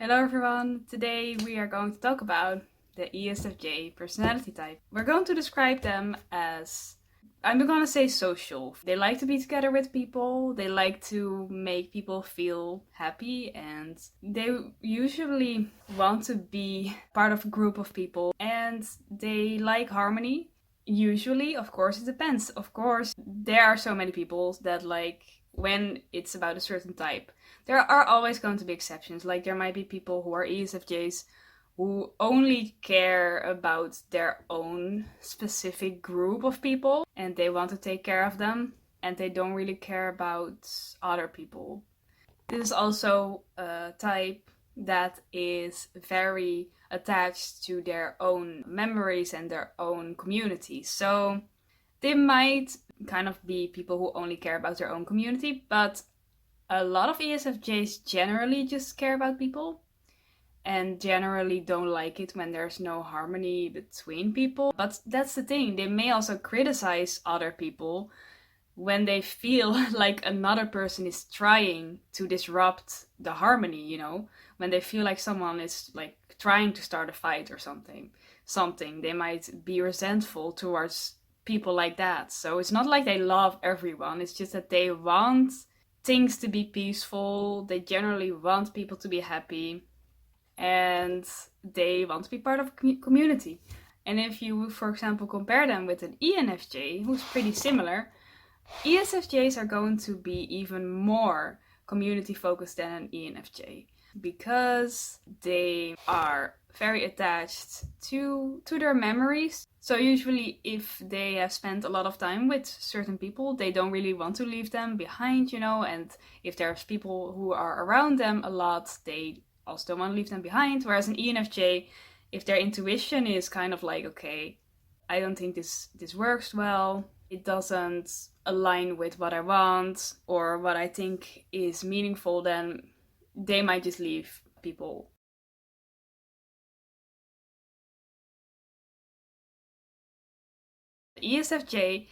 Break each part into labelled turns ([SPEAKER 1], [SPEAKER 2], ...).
[SPEAKER 1] Hello everyone! Today we are going to talk about the ESFJ personality type. We're going to describe them as, I'm gonna say social. They like to be together with people, they like to make people feel happy, and they usually want to be part of a group of people, and they like harmony. Usually, of course, it depends. Of course, there are so many people that like when it's about a certain type. There are always going to be exceptions. Like there might be people who are ESFJs who only care about their own specific group of people and they want to take care of them and they don't really care about other people. This is also a type that is very attached to their own memories and their own community. So they might kind of be people who only care about their own community, but a lot of ESFJs generally just care about people and generally don't like it when there's no harmony between people. But that's the thing, they may also criticize other people when they feel like another person is trying to disrupt the harmony, when they feel like someone is like trying to start a fight or something, they might be resentful towards people like that. So it's not like they love everyone, it's just that they want things to be peaceful, they generally want people to be happy, and they want to be part of a community. And if you, for example, compare them with an ENFJ, who's pretty similar, ESFJs are going to be even more community focused than an ENFJ because they are very attached to their memories. So usually if they have spent a lot of time with certain people, they don't really want to leave them behind, and if there's people who are around them a lot, they also don't want to leave them behind. Whereas an ENFJ, if their intuition is kind of like, okay, I don't think this works well, it doesn't align with what I want or what I think is meaningful, then they might just leave people. ESFJ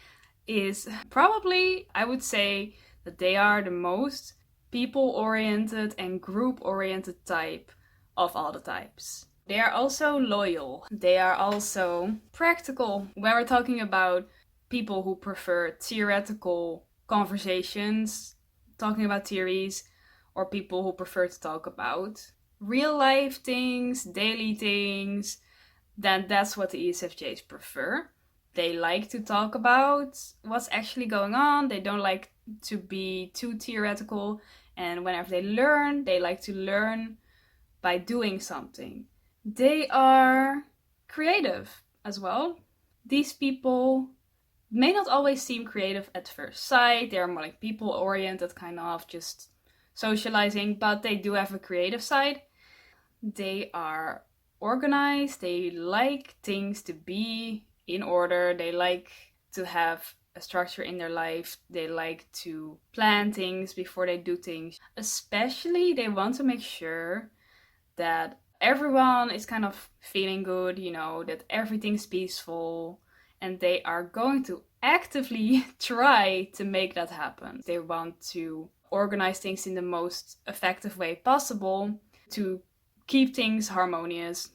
[SPEAKER 1] is probably, I would say, that they are the most people-oriented and group-oriented type of all the types. They are also loyal. They are also practical. When we're talking about people who prefer theoretical conversations, talking about theories, or people who prefer to talk about real life things, daily things, then that's what the ESFJs prefer. They like to talk about what's actually going on. They don't like to be too theoretical. And whenever they like to learn by doing something. They are creative as well. These people may not always seem creative at first sight. They're more like people oriented, kind of just socializing, but they do have a creative side. They are organized. They like things to be in order. They like to have a structure in their life. They like to plan things before they do things. Especially, they want to make sure that everyone is kind of feeling good, that everything's peaceful, and they are going to actively try to make that happen. They want to organize things in the most effective way possible to keep things harmonious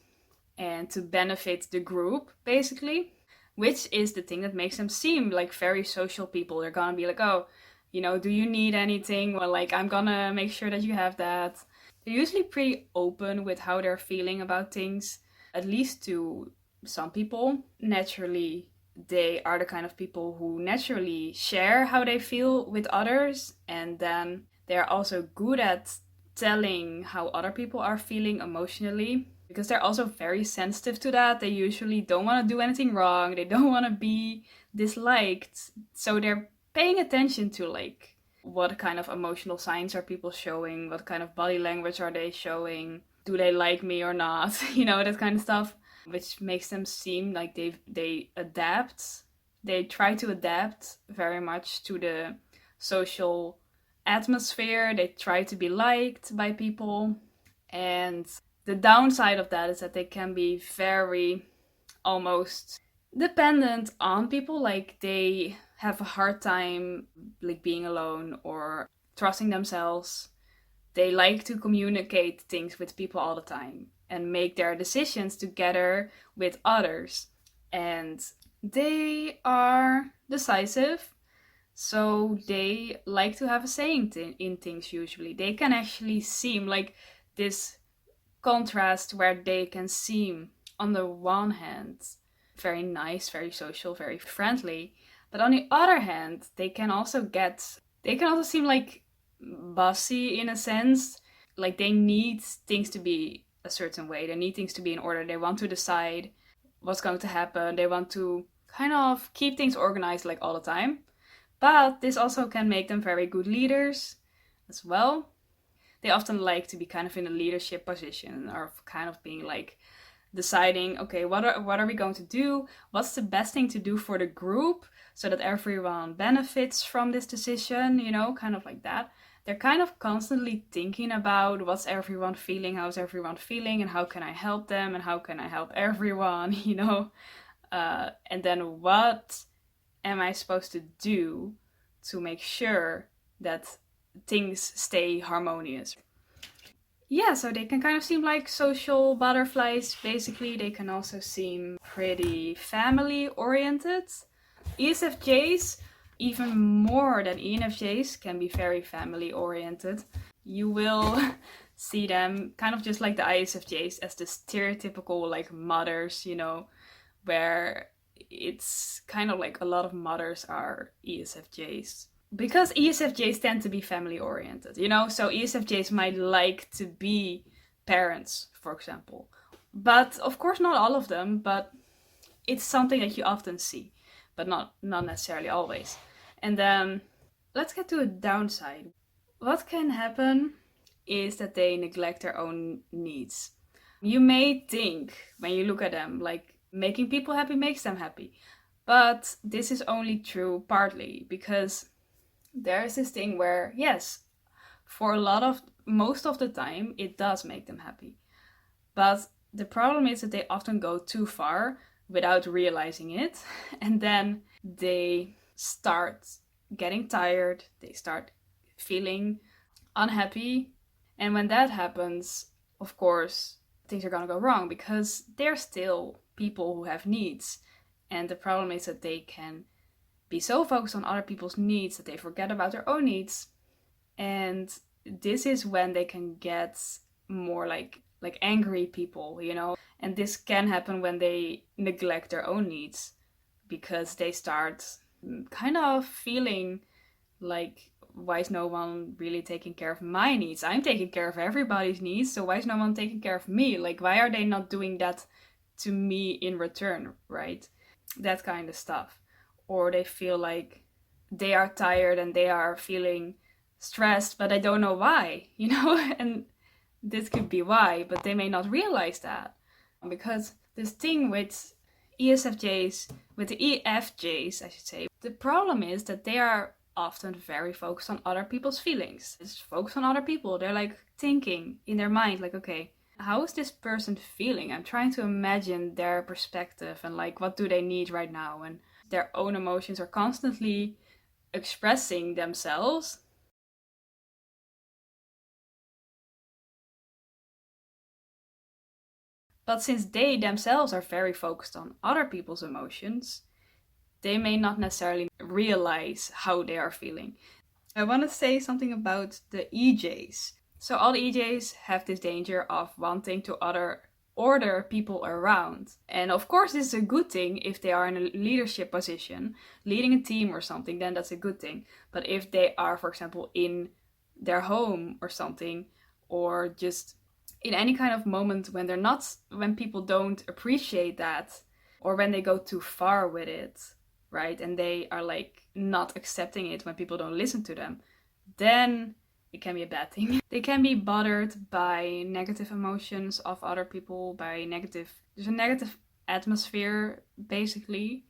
[SPEAKER 1] and to benefit the group, basically, which is the thing that makes them seem like very social people. They're gonna be like, oh, do you need anything? Well, like, I'm gonna make sure that you have that. They're usually pretty open with how they're feeling about things, at least to some people. Naturally, they are the kind of people who naturally share how they feel with others, and then they're also good at telling how other people are feeling emotionally, because they're also very sensitive to that. They usually don't want to do anything wrong, they don't want to be disliked, so they're paying attention to like what kind of emotional signs are people showing, what kind of body language are they showing, do they like me or not, that kind of stuff, which makes them seem like they adapt. They try to adapt very much to the social atmosphere. They try to be liked by people. And the downside of that is that they can be very almost dependent on people. Like they have a hard time like being alone or trusting themselves. They like to communicate things with people all the time and make their decisions together with others. And they are decisive, so they like to have a say in things usually. They can actually seem like this contrast where they can seem, on the one hand, very nice, very social, very friendly, but on the other hand, they can also seem like bossy in a sense. Like they need things to be a certain way. They need things to be in order. They want to decide what's going to happen. They want to kind of keep things organized like all the time. But this also can make them very good leaders as well. They often like to be kind of in a leadership position, or kind of being like deciding, okay, what are we going to do? What's the best thing to do for the group so that everyone benefits from this decision, kind of like that. They're kind of constantly thinking about what's everyone feeling, how's everyone feeling, and how can I help them, and how can I help everyone, and then what am I supposed to do to make sure that things stay harmonious? Yeah, so they can kind of seem like social butterflies, basically. They can also seem pretty family oriented. ESFJs, even more than ENFJs, can be very family oriented. You will see them kind of just like the ISFJs as the stereotypical like mothers, where it's kind of like a lot of mothers are ESFJs. Because ESFJs tend to be family oriented, so ESFJs might like to be parents, for example. But of course, not all of them, but it's something that you often see, but not necessarily always. And then let's get to a downside. What can happen is that they neglect their own needs. You may think, when you look at them, like making people happy makes them happy. But this is only true partly, because there's this thing where, yes, for most of the time, it does make them happy. But the problem is that they often go too far without realizing it. And then they start getting tired. They start feeling unhappy. And when that happens, of course, things are gonna go wrong, because they're still people who have needs. And the problem is that they can be so focused on other people's needs that they forget about their own needs. And this is when they can get more like angry people, And this can happen when they neglect their own needs, because they start kind of feeling like, why is no one really taking care of my needs? I'm taking care of everybody's needs, so why is no one taking care of me? Like, why are they not doing that to me in return, right? That kind of stuff. Or they feel like they are tired and they are feeling stressed, but I don't know why, And this could be why, but they may not realize that. Because this thing with ESFJs, with the EFJs, I should say, the problem is that they are often very focused on other people's feelings. Just focused on other people. They're like thinking in their mind, like, okay, how is this person feeling? I'm trying to imagine their perspective and like, what do they need right now? And their own emotions are constantly expressing themselves. But since they themselves are very focused on other people's emotions, they may not necessarily realize how they are feeling. I want to say something about the EJs. So all the EJs have this danger of wanting to order people around. And of course, this is a good thing if they are in a leadership position, leading a team or something, then that's a good thing. But if they are, for example, in their home or something, or just in any kind of moment when people don't appreciate that, or when they go too far with it, right? And they are like not accepting it when people don't listen to them, then it can be a bad thing. They can be bothered by negative emotions of other people, there's a negative atmosphere, basically.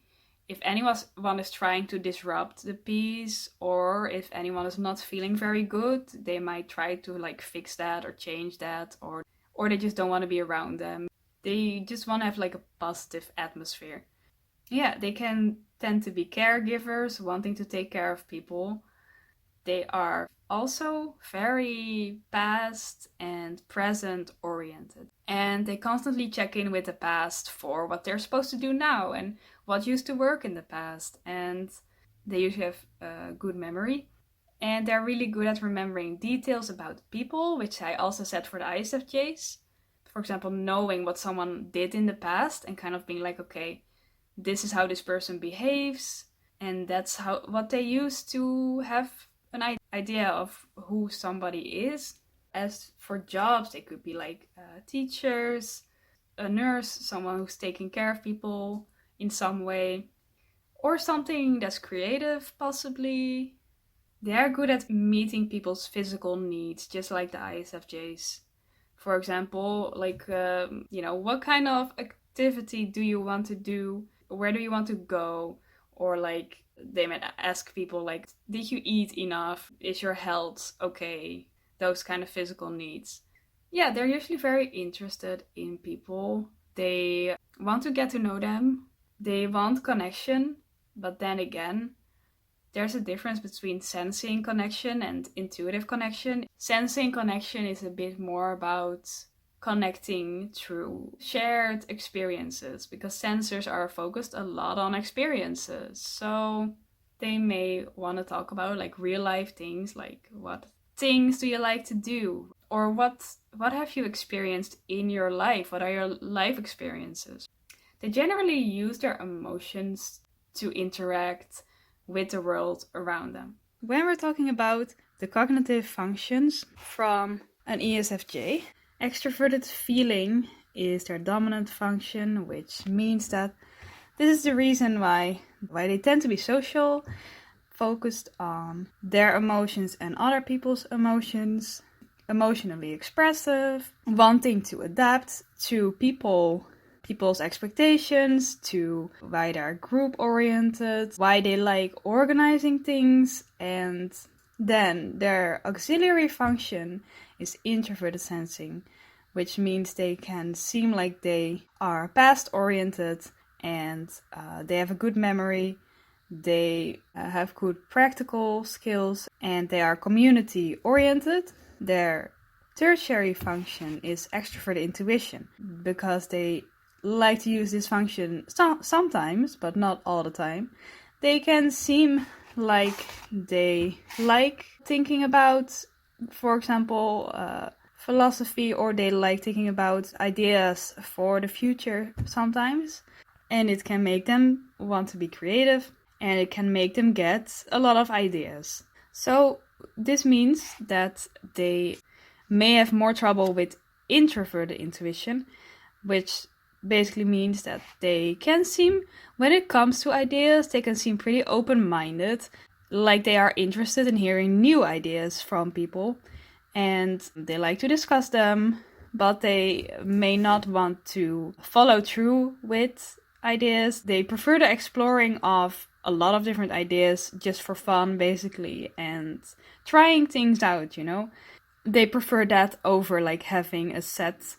[SPEAKER 1] If anyone is trying to disrupt the peace, or if anyone is not feeling very good, they might try to like fix that or change that, or they just don't want to be around them. They just want to have like a positive atmosphere. Yeah, they can tend to be caregivers, wanting to take care of people. They are also very past and present oriented. And they constantly check in with the past for what they're supposed to do now and what used to work in the past. And they usually have a good memory. And they're really good at remembering details about people, which I also said for the ISFJs. For example, knowing what someone did in the past and kind of being like, okay, this is how this person behaves. And that's what they use to have an idea of who somebody is. As for jobs, they could be like teachers, a nurse, someone who's taking care of people in some way, or something that's creative, possibly. They're good at meeting people's physical needs, just like the ISFJs. For example, like, what kind of activity do you want to do? Where do you want to go? Or like, they might ask people like, did you eat enough? Is your health okay? Those kind of physical needs. Yeah, they're usually very interested in people. They want to get to know them. They want connection. But then again, there's a difference between sensing connection and intuitive connection. Sensing connection is a bit more about connecting through shared experiences, because sensors are focused a lot on experiences. So they may want to talk about like real life things, like what things do you like to do? Or what have you experienced in your life? What are your life experiences? They generally use their emotions to interact with the world around them. When we're talking about the cognitive functions from an ESFJ, extroverted feeling is their dominant function, which means that this is the reason why they tend to be social, focused on their emotions and other people's emotions, emotionally expressive, wanting to adapt to people's expectations, to why they're group oriented, why they like organizing things. And then their auxiliary function is introverted sensing, which means they can seem like they are past oriented, and they have a good memory, they have good practical skills, and they are community oriented. Their tertiary function is extroverted intuition, because they like to use this function sometimes, but not all the time. They can seem like they like thinking about, for example, philosophy, or they like thinking about ideas for the future sometimes. And it can make them want to be creative, and it can make them get a lot of ideas. So this means that they may have more trouble with introverted intuition, which basically means that they can seem, when it comes to ideas, they can seem pretty open-minded, like they are interested in hearing new ideas from people, and they like to discuss them, but they may not want to follow through with ideas. They prefer the exploring of a lot of different ideas just for fun, basically, and trying things out, They prefer that over like having a set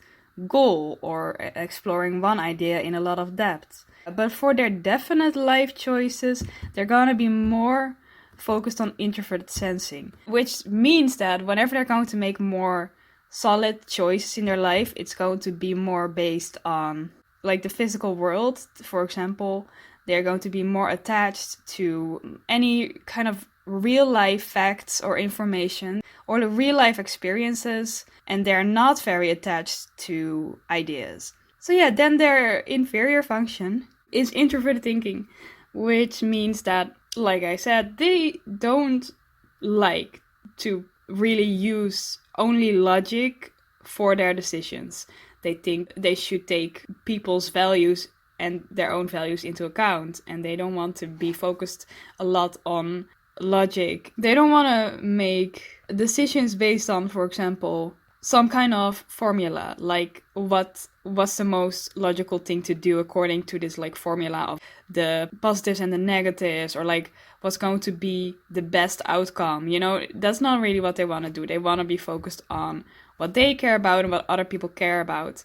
[SPEAKER 1] goal or exploring one idea in a lot of depth. But for their definite life choices, they're gonna be more focused on introverted sensing, which means that whenever they're going to make more solid choices in their life, it's going to be more based on like the physical world. For example, they're going to be more attached to any kind of real life facts or information or the real life experiences, and they're not very attached to ideas. So yeah, then their inferior function is introverted thinking, which means that, like I said, they don't like to really use only logic for their decisions. They think they should take people's values and their own values into account, and they don't want to be focused a lot on logic. They don't want to make decisions based on, for example, some kind of formula, like what's the most logical thing to do according to this like formula of the positives and the negatives, or like what's going to be the best outcome. That's not really what they want to do. They want to be focused on what they care about and what other people care about,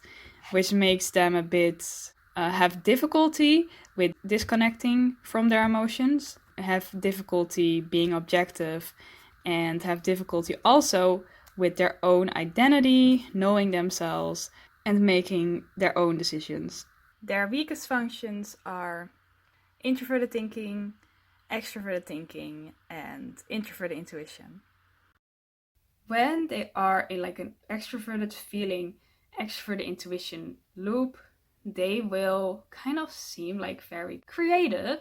[SPEAKER 1] which makes them a bit have difficulty with disconnecting from their emotions, have difficulty being objective, and have difficulty also with their own identity, knowing themselves, and making their own decisions. Their weakest functions are introverted thinking, extroverted thinking, and introverted intuition. When they are in like an extroverted feeling, extroverted intuition loop, they will kind of seem like very creative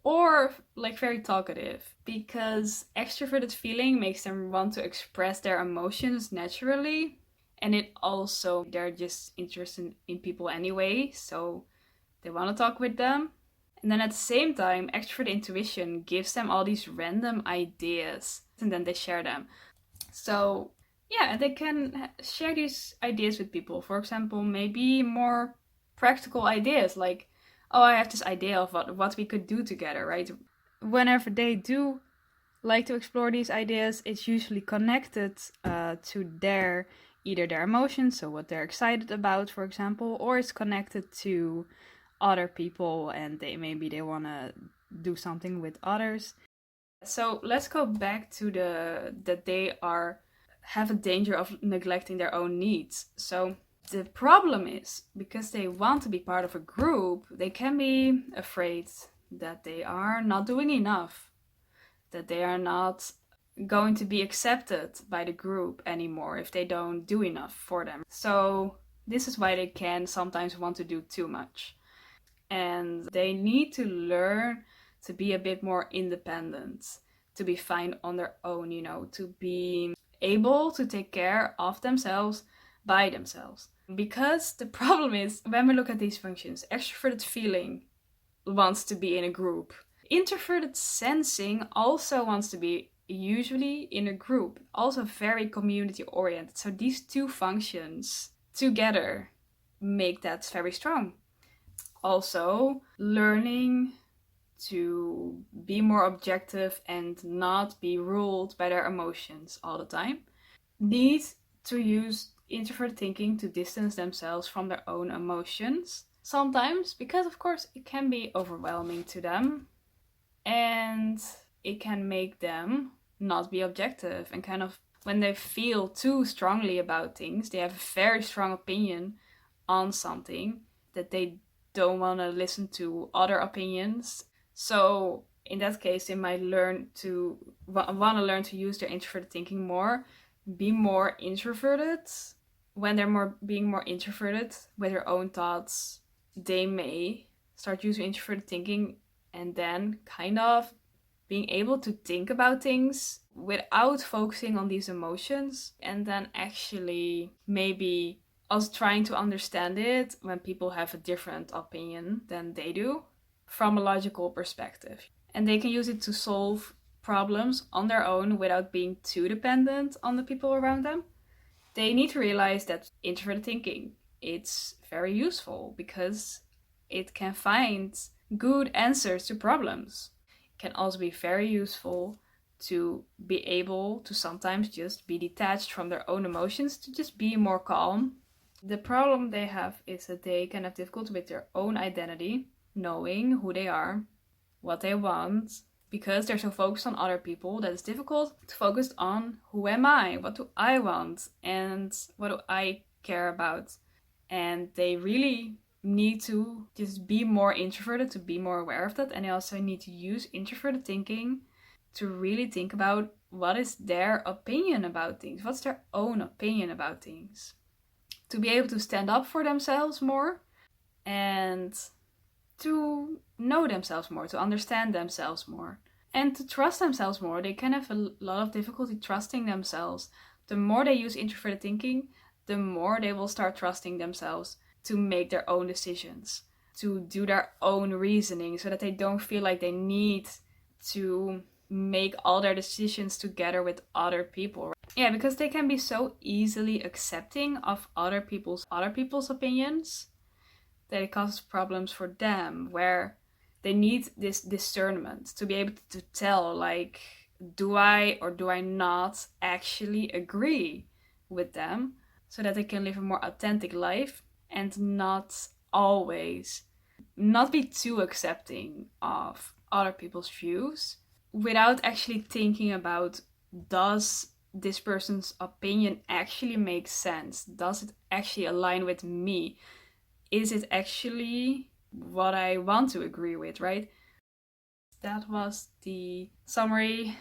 [SPEAKER 1] or like very talkative, because extroverted feeling makes them want to express their emotions naturally, and it also, they're just interested in people anyway, so they want to talk with them. And then at the same time, extrovert intuition gives them all these random ideas and then they share them. So yeah, they can share these ideas with people. For example, maybe more practical ideas like, oh, I have this idea of what we could do together, right? Whenever they do like to explore these ideas, it's usually connected to either their emotions, so what they're excited about, for example, or it's connected to other people and they want to do something with others. So let's go back to that they have a danger of neglecting their own needs. So the problem is, because they want to be part of a group, they can be afraid that they are not doing enough, that they are not going to be accepted by the group anymore if they don't do enough for them. So this is why they can sometimes want to do too much. And they need to learn to be a bit more independent, to be fine on their own, to be able to take care of themselves by themselves. Because the problem is, when we look at these functions, extroverted feeling wants to be in a group. Introverted sensing also wants to be usually in a group, also very community oriented. So these two functions together make that very strong. Also, learning to be more objective and not be ruled by their emotions all the time, need to use introvert thinking to distance themselves from their own emotions. Sometimes, because of course it can be overwhelming to them and it can make them not be objective, and kind of when they feel too strongly about things, they have a very strong opinion on something that they don't want to listen to other opinions. So in that case, they might want to learn to use their introverted thinking more, be more introverted. When they're being more introverted with their own thoughts, they may start using introverted thinking and then kind of being able to think about things without focusing on these emotions, and then actually maybe also trying to understand it when people have a different opinion than they do from a logical perspective. And they can use it to solve problems on their own without being too dependent on the people around them. They need to realize that introverted thinking, it's very useful because it can find good answers to problems. It can also be very useful to be able to sometimes just be detached from their own emotions, to just be more calm. The problem they have is that they can have difficulty with their own identity, knowing who they are, what they want, because they're so focused on other people that it's difficult to focus on who am I, what do I want, and what do I care about. And they really need to just be more introverted to be more aware of that, and they also need to use introverted thinking to really think about what is their opinion about things, what's their own opinion about things, to be able to stand up for themselves more and to know themselves more, to understand themselves more, and to trust themselves more. They can have a lot of difficulty trusting themselves. The more they use introverted thinking, the more they will start trusting themselves to make their own decisions, to do their own reasoning, so that they don't feel like they need to make all their decisions together with other people. Yeah, because they can be so easily accepting of other people's opinions that it causes problems for them, where they need this discernment to be able to tell, like, do I or do I not actually agree with them, so that they can live a more authentic life and not be too accepting of other people's views without actually thinking about does this person's opinion actually make sense? Does it actually align with me? Is it actually what I want to agree with, right? That was the summary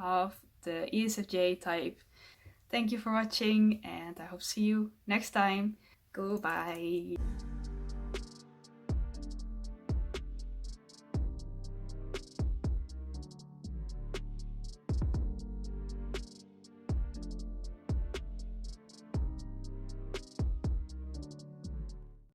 [SPEAKER 1] of the ESFJ type. Thank you for watching, and I hope to see you next time. Goodbye.